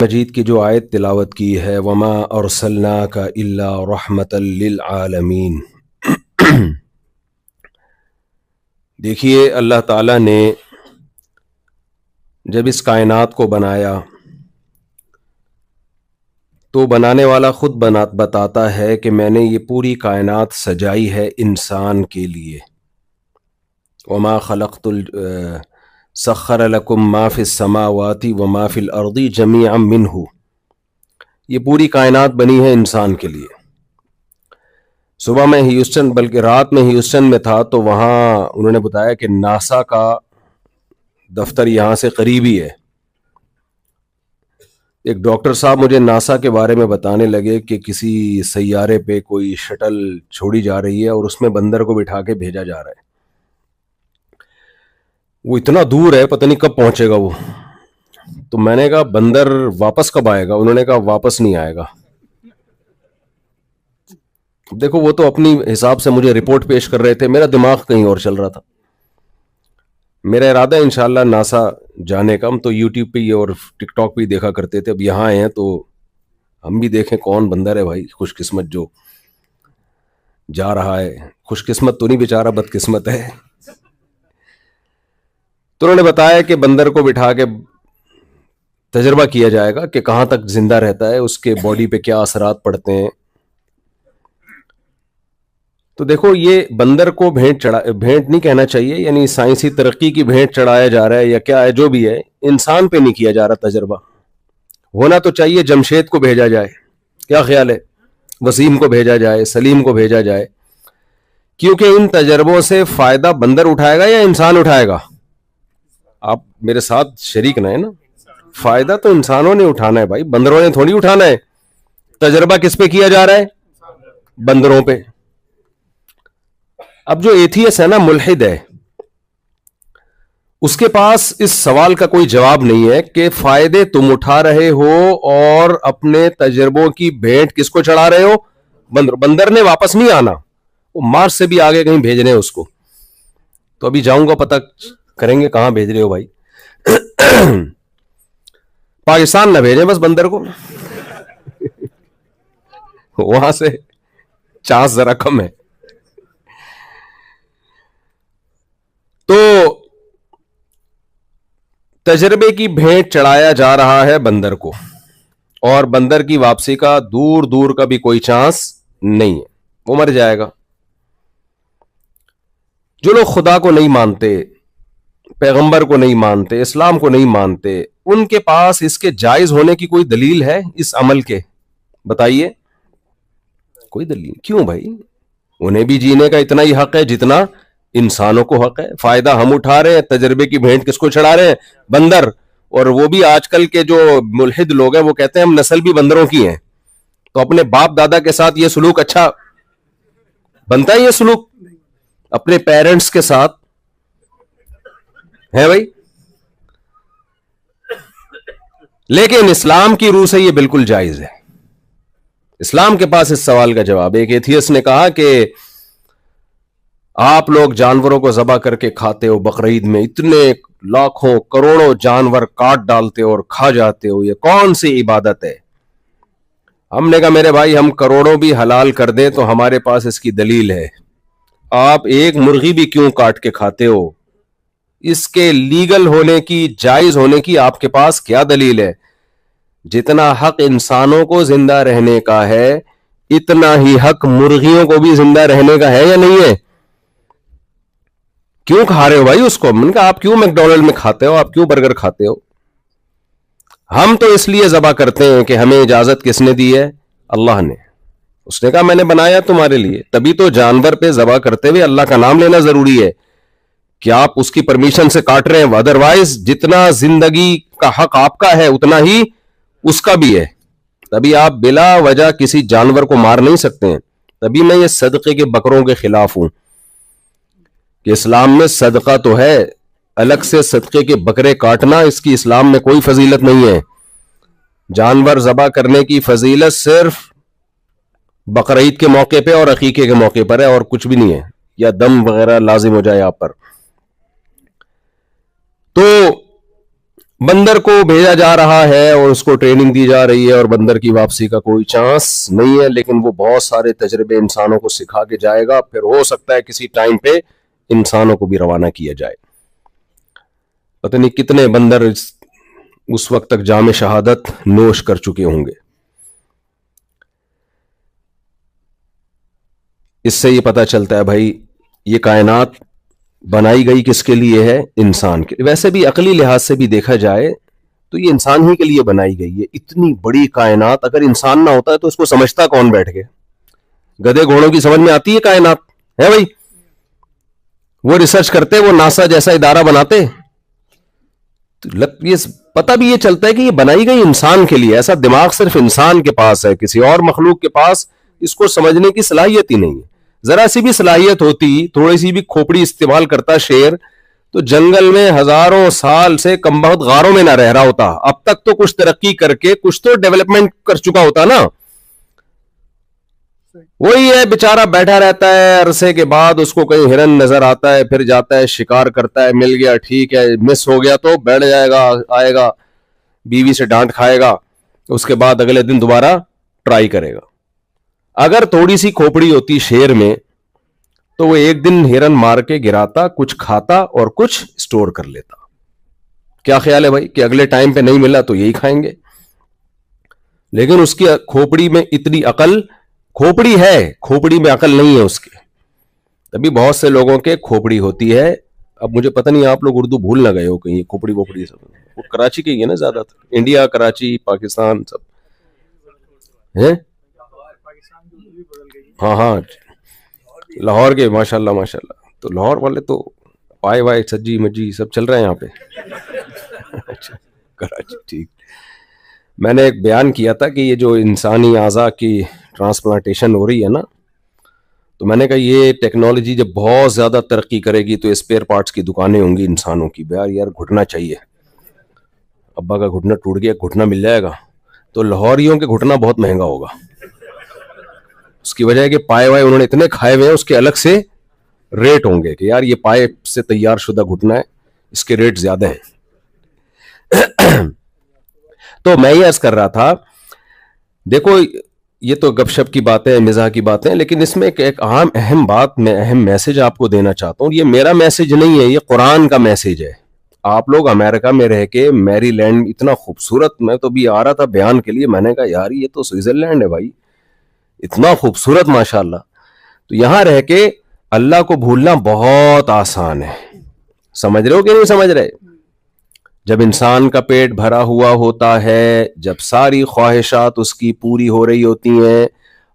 مجید کی جو آیت تلاوت کی ہے وما ارسلناک الا رحمتا للعالمین، دیکھیے اللہ تعالیٰ نے جب اس کائنات کو بنایا تو بنانے والا خود بتاتا ہے کہ میں نے یہ پوری کائنات سجائی ہے انسان کے لیے۔ وما خلقت سخر لکم ما فی السماوات وما فی الارض جمیعا منہ، یہ پوری کائنات بنی ہے انسان کے لیے۔ صبح میں ہیوسٹن، بلکہ رات میں ہیوسٹن میں تھا تو وہاں انہوں نے بتایا کہ ناسا کا دفتر یہاں سے قریب ہی ہے۔ ایک ڈاکٹر صاحب مجھے ناسا کے بارے میں بتانے لگے کہ کسی سیارے پہ کوئی شٹل چھوڑی جا رہی ہے اور اس میں بندر کو بٹھا کے بھیجا جا رہا ہے۔ وہ اتنا دور ہے، پتہ نہیں کب پہنچے گا وہ۔ تو میں نے کہا بندر واپس کب آئے گا؟ انہوں نے کہا واپس نہیں آئے گا۔ دیکھو وہ تو اپنی حساب سے مجھے رپورٹ پیش کر رہے تھے، میرا دماغ کہیں اور چل رہا تھا۔ میرا ارادہ ہے انشاءاللہ ناسا جانے کا۔ ہم تو یوٹیوب پہ ہی اور ٹک ٹاک پہ ہی دیکھا کرتے تھے، اب یہاں آئے ہیں تو ہم بھی دیکھیں کون بندر ہے بھائی خوش قسمت جو جا رہا ہے۔ خوش قسمت تو نہیں بیچارہ، بد قسمت ہے۔ تو انہوں نے بتایا کہ بندر کو بٹھا کے تجربہ کیا جائے گا کہ کہاں تک زندہ رہتا ہے، اس کے باڈی پہ کیا اثرات پڑتے ہیں۔ تو دیکھو یہ بندر کو بھینٹ نہیں کہنا چاہیے، یعنی سائنسی ترقی کی بھینٹ چڑھایا جا رہا ہے یا کیا ہے، جو بھی ہے انسان پہ نہیں کیا جا رہا تجربہ۔ ہونا تو چاہیے جمشید کو بھیجا جائے، کیا خیال ہے؟ وسیم کو بھیجا جائے، سلیم کو بھیجا جائے، کیونکہ ان تجربوں سے فائدہ بندر اٹھائے گا یا انسان اٹھائے گا؟ آپ میرے ساتھ شریک نہ ہے نا؟ فائدہ تو انسانوں نے اٹھانا ہے بھائی، بندروں نے تھوڑی اٹھانا ہے۔ تجربہ کس پہ کیا جا رہا ہے؟ بندروں پہ۔ اب جو ایتھیس ہے نا، ملحد ہے، اس کے پاس اس سوال کا کوئی جواب نہیں ہے کہ فائدے تم اٹھا رہے ہو اور اپنے تجربوں کی بھینٹ کس کو چڑھا رہے ہو؟ بندر نے واپس نہیں آنا، وہ مارس سے بھی آگے کہیں بھیج رہے ہیں اس کو۔ تو ابھی جاؤں گا، پتہ کریں گے کہاں بھیج رہے ہو بھائی۔ پاکستان نہ بھیجیں بس بندر کو، وہاں سے چانس ذرا کم ہے۔ تو تجربے کی بھینٹ چڑھایا جا رہا ہے بندر کو، اور بندر کی واپسی کا دور دور کا بھی کوئی چانس نہیں ہے، وہ مر جائے گا۔ جو لوگ خدا کو نہیں مانتے، پیغمبر کو نہیں مانتے، اسلام کو نہیں مانتے، ان کے پاس اس کے جائز ہونے کی کوئی دلیل ہے اس عمل کے؟ بتائیے، کوئی دلیل کیوں بھائی؟ انہیں بھی جینے کا اتنا ہی حق ہے جتنا انسانوں کو حق ہے۔ فائدہ ہم اٹھا رہے ہیں، تجربے کی بھینٹ کس کو چڑھا رہے ہیں؟ بندر۔ اور وہ بھی آج کل کے جو ملحد لوگ ہیں وہ کہتے ہیں ہم نسل بھی بندروں کی ہیں، تو اپنے باپ دادا کے ساتھ یہ سلوک اچھا بنتا ہے؟ یہ سلوک اپنے پیرنٹس کے ساتھ ہے بھائی؟ لیکن اسلام کی روح سے یہ بالکل جائز ہے۔ اسلام کے پاس اس سوال کا جواب ہے۔ ایک ایتھیس نے کہا کہ آپ لوگ جانوروں کو ذبح کر کے کھاتے ہو، بقرعید میں اتنے لاکھوں کروڑوں جانور کاٹ ڈالتے ہو اور کھا جاتے ہو، یہ کون سی عبادت ہے؟ ہم نے کہا میرے بھائی ہم کروڑوں بھی حلال کر دیں تو ہمارے پاس اس کی دلیل ہے۔ آپ ایک مرغی بھی کیوں کاٹ کے کھاتے ہو؟ اس کے لیگل ہونے کی، جائز ہونے کی آپ کے پاس کیا دلیل ہے؟ جتنا حق انسانوں کو زندہ رہنے کا ہے اتنا ہی حق مرغیوں کو بھی زندہ رہنے کا ہے یا نہیں ہے؟ کیوں کھا رہے ہو بھائی اس کو؟ میں نے کہا آپ کیوں میکڈونلڈ میں کھاتے ہو، آپ کیوں برگر کھاتے ہو؟ ہم تو اس لیے ذبح کرتے ہیں کہ ہمیں اجازت کس نے دی ہے؟ اللہ نے۔ اس نے کہا میں نے بنایا تمہارے لیے، تبھی تو جانور پہ ذبح کرتے ہوئے اللہ کا نام لینا ضروری ہے کہ آپ اس کی پرمیشن سے کاٹ رہے ہیں، ادروائز جتنا زندگی کا حق آپ کا ہے اتنا ہی اس کا بھی ہے۔ تبھی آپ بلا وجہ کسی جانور کو مار نہیں سکتے ہیں۔ تبھی میں یہ صدقے کے بکروں کے خلاف ہوں کہ اسلام میں صدقہ تو ہے، الگ سے صدقے کے بکرے کاٹنا اس کی اسلام میں کوئی فضیلت نہیں ہے۔ جانور ذبح کرنے کی فضیلت صرف بقرعید کے موقع پہ اور عقیقے کے موقع پر ہے، اور کچھ بھی نہیں ہے، یا دم وغیرہ لازم ہو جائے آپ پر۔ تو بندر کو بھیجا جا رہا ہے اور اس کو ٹریننگ دی جا رہی ہے اور بندر کی واپسی کا کوئی چانس نہیں ہے، لیکن وہ بہت سارے تجربے انسانوں کو سکھا کے جائے گا، پھر ہو سکتا ہے کسی ٹائم پہ انسانوں کو بھی روانہ کیا جائے. پتہ نہیں کتنے بندر اس وقت تک جام شہادت نوش کر چکے ہوں گے. اس سے یہ پتہ چلتا ہے بھائی یہ کائنات بنائی گئی کس کے لیے ہے؟ انسان کے. ویسے بھی عقلی لحاظ سے بھی دیکھا جائے تو یہ انسان ہی کے لیے بنائی گئی ہے. اتنی بڑی کائنات اگر انسان نہ ہوتا ہے تو اس کو سمجھتا کون بیٹھ کے؟ گدھے گھوڑوں کی سمجھ میں آتی ہے کائنات ہے بھائی؟ وہ ریسرچ کرتے، وہ ناسا جیسا ادارہ بناتے، یہ پتہ بھی یہ چلتا ہے کہ یہ بنائی گئی انسان کے لیے. ایسا دماغ صرف انسان کے پاس ہے، کسی اور مخلوق کے پاس اس کو سمجھنے کی صلاحیت ہی نہیں ہے. ذرا سی بھی صلاحیت ہوتی، تھوڑی سی بھی کھوپڑی استعمال کرتا شیر، تو جنگل میں ہزاروں سال سے کم بہت غاروں میں نہ رہ رہا ہوتا. اب تک تو کچھ ترقی کر کے کچھ تو ڈیولپمنٹ کر چکا ہوتا نا. وہی ہے بیچارہ بیٹھا رہتا ہے، عرصے کے بعد اس کو کہیں ہرن نظر آتا ہے، پھر جاتا ہے شکار کرتا ہے، مل گیا ٹھیک ہے، مس ہو گیا تو بیٹھ جائے گا، آئے گا بیوی سے ڈانٹ کھائے گا، اس کے بعد اگلے دن دوبارہ ٹرائی کرے گا. اگر تھوڑی سی کھوپڑی ہوتی شیر میں تو وہ ایک دن ہرن مار کے گراتا، کچھ کھاتا اور کچھ اسٹور کر لیتا. کیا خیال ہے بھائی کہ اگلے ٹائم پہ نہیں ملا تو یہی کھائیں گے؟ لیکن اس کی کھوپڑی میں اتنی عقل، کھوپڑی ہے، کھوپڑی میں عقل نہیں ہے اس کے. تبھی بہت سے لوگوں کے کھوپڑی ہوتی ہے. اب مجھے پتہ نہیں آپ لوگ اردو بھول نہ گئے ہو کہیں، کھوپڑی ووپڑی سب وہ کراچی کے ہی ہے نا زیادہ تر، انڈیا کراچی پاکستان سب ہیں. ہاں لاہور کے ماشاءاللہ ماشاءاللہ. تو لاہور والے تو پائے وائے سجی مجی سب چل رہے ہیں یہاں پہ. اچھا کراچی ٹھیک. میں نے ایک بیان کیا تھا کہ یہ جو انسانی اعضاء کی ٹرانسپلانٹیشن ہو رہی ہے نا، تو میں نے کہا یہ ٹیکنالوجی جب بہت زیادہ ترقی کرے گی تو اسپیئر پارٹس کی دکانیں ہوں گی انسانوں کی. یار گھٹنا چاہیے، ابا کا گھٹنا ٹوٹ گیا، گھٹنا مل جائے گا. تو لاہوریوں کے گھٹنا بہت مہنگا ہوگا. اس کی وجہ ہے کہ پائے وائے انہوں نے اتنے کھائے ہوئے ہیں، اس کے الگ سے ریٹ ہوں گے کہ یار یہ پائے سے تیار شدہ گھٹنا ہے، اس کے ریٹ زیادہ ہیں. تو میں یہ عرض کر رہا تھا، دیکھو یہ تو گپ شپ کی باتیں، مزاح کی باتیں، لیکن اس میں ایک اہم بات، میں اہم میسج آپ کو دینا چاہتا ہوں. یہ میرا میسج نہیں ہے، یہ قرآن کا میسج ہے. آپ لوگ امریکہ میں رہ کے، میری لینڈ اتنا خوبصورت، میں تو بھی آ رہا تھا بیان کے لیے، میں نے کہا یار یہ تو سوئٹزرلینڈ ہے بھائی، اتنا خوبصورت ماشاءاللہ. تو یہاں رہ کے اللہ کو بھولنا بہت آسان ہے. سمجھ رہے ہو کہ نہیں سمجھ رہے؟ جب انسان کا پیٹ بھرا ہوا ہوتا ہے، جب ساری خواہشات اس کی پوری ہو رہی ہوتی ہیں،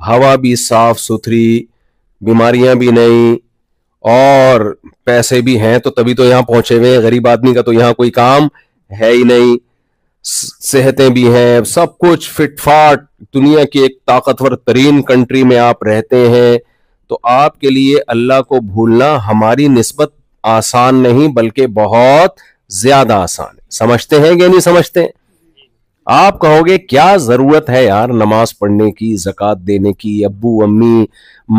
ہوا بھی صاف ستھری، بیماریاں بھی نہیں، اور پیسے بھی ہیں تو تبھی تو یہاں پہنچے ہوئے. غریب آدمی کا تو یہاں کوئی کام ہے ہی نہیں. صحتیں بھی ہیں، سب کچھ فٹ فاٹ، دنیا کی ایک طاقتور ترین کنٹری میں آپ رہتے ہیں. تو آپ کے لیے اللہ کو بھولنا ہماری نسبت آسان نہیں بلکہ بہت زیادہ آسان ہے. سمجھتے ہیں کہ نہیں سمجھتے؟ آپ کہو گے کیا ضرورت ہے یار نماز پڑھنے کی، زکوٰۃ دینے کی، ابو امی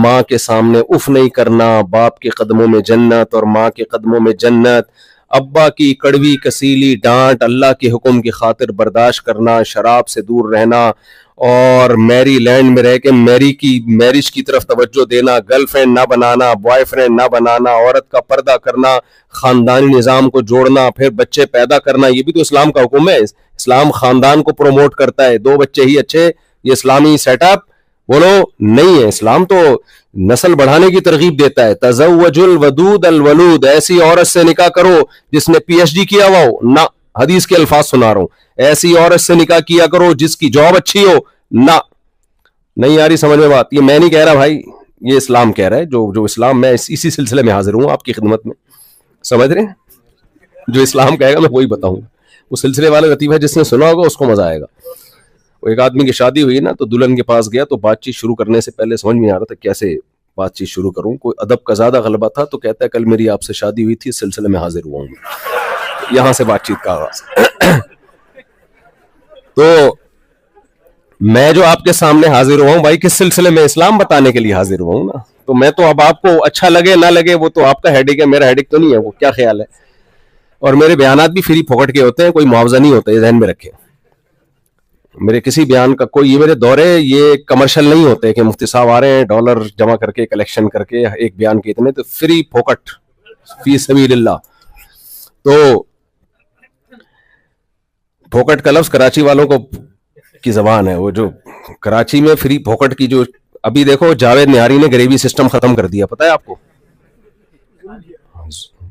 ماں کے سامنے اف نہیں کرنا، باپ کے قدموں میں جنت اور ماں کے قدموں میں جنت، ابا کی کڑوی کسیلی ڈانٹ اللہ کے حکم کی خاطر برداشت کرنا، شراب سے دور رہنا، اور میری لینڈ میں رہ کے میرج کی طرف توجہ دینا، گرل فرینڈ نہ بنانا، بوائے فرینڈ نہ بنانا، عورت کا پردہ کرنا، خاندانی نظام کو جوڑنا، پھر بچے پیدا کرنا. یہ بھی تو اسلام کا حکم ہے. اسلام خاندان کو پروموٹ کرتا ہے، 2 بچے ہی اچھے. یہ اسلامی سیٹ اپ بولو نہیں ہے. اسلام تو نسل بڑھانے کی ترغیب دیتا ہے. تزوج الودود الولود، ایسی عورت سے نکاح کرو جس نے پی ایچ ڈی کیا ہوا ہو. نہ، حدیث کے الفاظ سنا رہا ہوں. ایسی عورت سے نکاح کیا کرو جس کی جاب اچھی ہو. نہ، نہیں آ رہی سمجھ میں بات؟ یہ میں نہیں کہہ رہا بھائی، یہ اسلام کہہ رہا ہے. جو اسلام، میں اسی سلسلے میں حاضر ہوں آپ کی خدمت میں. سمجھ رہے ہیں؟ جو اسلام کہے گا میں وہی بتاؤں گا. وہ سلسلے والا لطیفہ جس نے سنا ہوگا اس کو مزہ آئے گا. وہ ایک آدمی کی شادی ہوئی نا، تو دلہن کے پاس گیا، تو بات چیت شروع کرنے سے پہلے سمجھ نہیں آ رہا تھا کیسے بات چیت شروع کروں. کوئی ادب کا زیادہ غلبہ تھا، تو کہتا ہے کل میری آپ سے شادی ہوئی تھی، اس سلسلے میں حاضر ہوا ہوں. یہاں سے بات چیت کا آغاز. تو میں جو آپ کے سامنے حاضر ہوا ہوں بھائی کس سلسلے میں؟ اسلام بتانے کے لیے حاضر ہوا ہوں نا. تو میں تو اب آپ کو اچھا لگے نہ لگے وہ تو آپ کا ہیڈک ہے، میرا ہیڈک تو نہیں ہے. وہ کیا خیال ہے؟ اور میرے بیانات بھی فری پھوکٹ کے ہوتے ہیں, کوئی معاوضہ نہیں ہوتا, یہ ذہن میں رکھیں. میرے کسی بیان کا کوئی, یہ میرے دورے یہ کمرشل نہیں ہوتے کہ مفتی صاحب آ رہے ہیں ڈالر جمع کر کے کلیکشن کر کے ایک بیان کے اتنے, تو فری پھوکٹ فی سبیل اللہ. تو پھوکٹ کا لفظ کراچی والوں کو کی زبان ہے, وہ جو کراچی میں فری پھوکٹ کی جو, ابھی دیکھو جاوید نہاری نے گریوی سسٹم ختم کر دیا, پتہ ہے آپ کو؟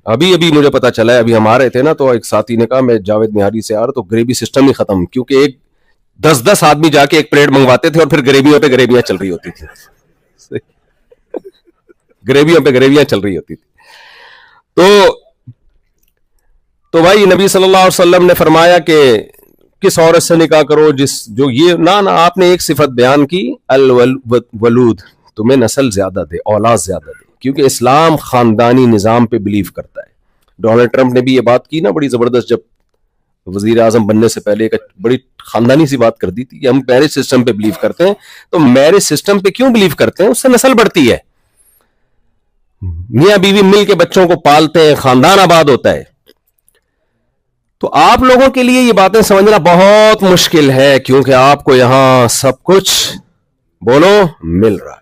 ابھی مجھے پتا چلا ہے, ابھی ہم آ رہے تھے نا تو ایک ساتھی نے کہا میں جاوید نہاری سے آ رہا, تو گریوی سسٹم ہی ختم, کیونکہ ایک 10 آدمی جا کے ایک پلیٹ منگواتے تھے اور پھر گریویوں پہ گریویاں چل رہی ہوتی تھی, گریویوں پہ گریویاں چل رہی ہوتی تھی. تو بھائی نبی صلی اللہ علیہ وسلم نے فرمایا کہ کس عورت سے نکاح کرو جو یہ نہ آپ نے ایک صفت بیان کی, الولود, تمہیں نسل زیادہ دے, اولاد زیادہ دے, کیونکہ اسلام خاندانی نظام پہ بلیو کرتا ہے. ڈونلڈ ٹرمپ نے بھی یہ بات کی نا بڑی زبردست, جب وزیر اعظم بننے سے پہلے ایک بڑی خاندانی سی بات کر دی تھی کہ ہم میرج سسٹم پہ بلیو کرتے ہیں. تو میرج سسٹم پہ کیوں بلیو کرتے ہیں؟ اس سے نسل بڑھتی ہے, میاں بیوی مل کے بچوں کو پالتے ہیں, خاندان آباد ہوتا ہے. تو آپ لوگوں کے لیے یہ باتیں سمجھنا بہت مشکل ہے, کیونکہ آپ کو یہاں سب کچھ بولو مل رہا ہے.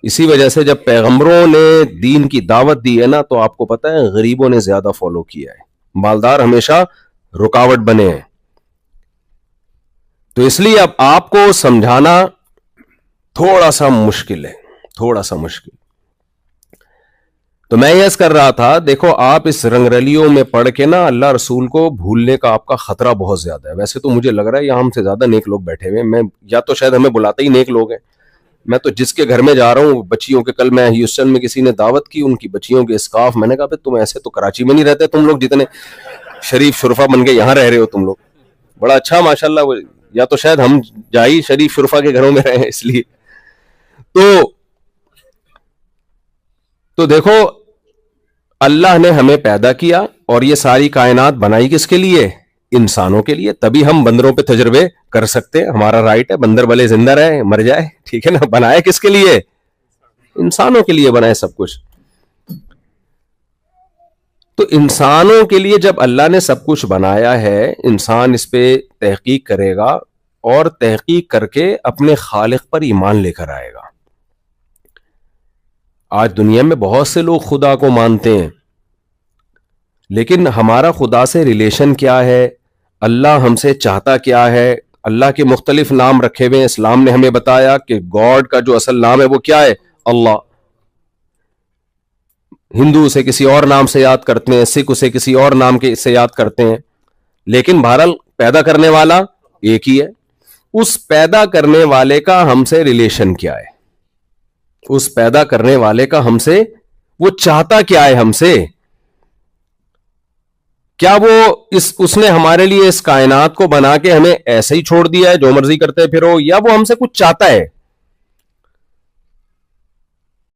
اسی وجہ سے جب پیغمبروں نے دین کی دعوت دی ہے نا, تو آپ کو پتہ ہے غریبوں نے زیادہ فالو کیا ہے, مالدار ہمیشہ رکاوٹ بنے ہیں. تو اس لیے اب آپ کو سمجھانا تھوڑا سا مشکل ہے, تھوڑا سا مشکل. تو میں یہ کر رہا تھا, دیکھو آپ اس رنگ رلیوں میں پڑھ کے نا اللہ رسول کو بھولنے کا آپ کا خطرہ بہت زیادہ ہے. ویسے تو مجھے لگ رہا ہے یہاں ہم سے زیادہ نیک لوگ بیٹھے ہوئے ہیں, میں یا تو شاید ہمیں بلاتے ہی نیک لوگ ہیں. میں تو جس کے گھر میں جا رہا ہوں بچیوں کے, کل میں ہیوسٹن میں کسی نے دعوت کی, ان کی بچیوں کے اسکارف, میں نے کہا تم ایسے تو کراچی میں نہیں رہتے تم لوگ, جتنے شریف شرفا بن کے یہاں رہ رہے ہو تم لوگ, بڑا اچھا ماشاءاللہ. یا تو شاید ہم جائی شریف شرفا کے گھروں میں رہے اس لیے. تو دیکھو اللہ نے ہمیں پیدا کیا اور یہ ساری کائنات بنائی کس کے لیے؟ انسانوں کے لیے. تبھی ہم بندروں پہ تجربے کر سکتے ہیں, ہمارا رائٹ ہے, بندر بھلے زندہ رہے مر جائے, ٹھیک ہے نا. بنائے کس کے لیے؟ انسانوں کے لیے بنائے سب کچھ. تو انسانوں کے لیے جب اللہ نے سب کچھ بنایا ہے, انسان اس پہ تحقیق کرے گا اور تحقیق کر کے اپنے خالق پر ایمان لے کر آئے گا. آج دنیا میں بہت سے لوگ خدا کو مانتے ہیں, لیکن ہمارا خدا سے ریلیشن کیا ہے, اللہ ہم سے چاہتا کیا ہے؟ اللہ کے مختلف نام رکھے ہوئے ہیں. اسلام نے ہمیں بتایا کہ گاڈ کا جو اصل نام ہے وہ کیا ہے؟ اللہ. ہندو اسے کسی اور نام سے یاد کرتے ہیں, سکھ اسے کسی اور نام کے سے یاد کرتے ہیں, لیکن بہرحال پیدا کرنے والا ایک ہی ہے. اس پیدا کرنے والے کا ہم سے ریلیشن کیا ہے؟ اس پیدا کرنے والے کا ہم سے وہ چاہتا کیا ہے ہم سے؟ کیا وہ اس نے ہمارے لیے اس کائنات کو بنا کے ہمیں ایسے ہی چھوڑ دیا ہے جو مرضی کرتے پھرو, یا وہ ہم سے کچھ چاہتا ہے؟